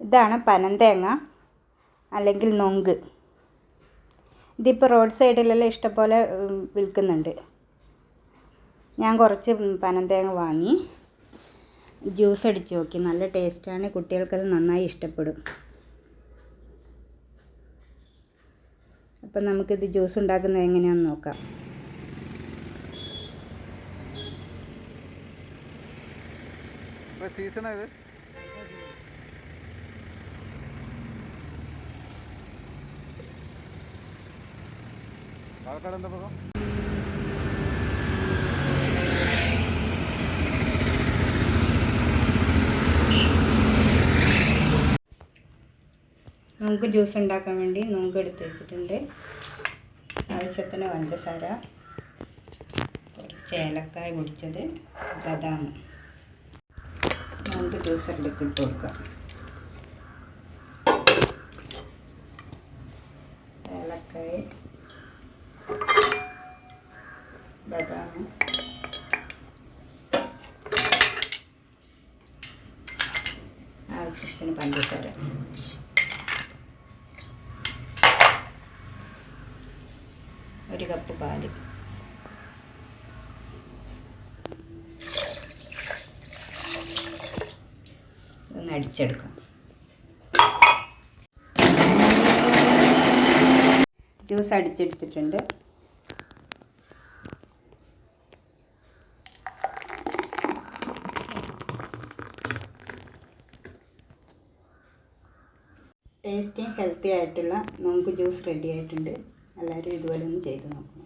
ഇതാണ് പനം തേങ്ങ അല്ലെങ്കിൽ നൊങ്ക്. ഇതിപ്പോൾ റോഡ് സൈഡിലെല്ലാം ഇഷ്ടംപോലെ വിൽക്കുന്നുണ്ട്. ഞാൻ കുറച്ച് പനം തേങ്ങ വാങ്ങി ജ്യൂസ് അടിച്ച് നോക്കി. നല്ല ടേസ്റ്റാണ്. കുട്ടികൾക്കത് നന്നായി ഇഷ്ടപ്പെടും. അപ്പം നമുക്കിത് ജ്യൂസ് ഉണ്ടാക്കുന്നത് എങ്ങനെയാണെന്ന് നോക്കാം. സീസണായത് പാലക്കാട് എന്താ പോകും? നൊങ്ക് ജ്യൂസ് ഉണ്ടാക്കാൻ വേണ്ടി നൊങ്ക് എടുത്ത് വെച്ചിട്ടുണ്ട്. ആവശ്യത്തിന് പഞ്ചസാര, കുറച്ച് ഏലക്കായ പൊടിച്ചത്, ബദാം. നൊങ്ക് ജ്യൂസറിലേക്ക് ഇട്ട് കൊടുക്കാം. ഏലക്കായ, ബദാം, ആവശ്യത്തിന് പഞ്ചസാര, ഒരു കപ്പ് പാല്. ഒന്ന് അടിച്ചെടുക്കാം. ജ്യൂസ് അടിച്ചെടുത്തിട്ടുണ്ട്. ടേസ്റ്റിയും ഹെൽത്തി ആയിട്ടുള്ള നൊങ്ക് ജ്യൂസ് റെഡി ആയിട്ടുണ്ട്. എല്ലാവരും ഇതുപോലെ ഒന്ന് ചെയ്ത് നോക്കും.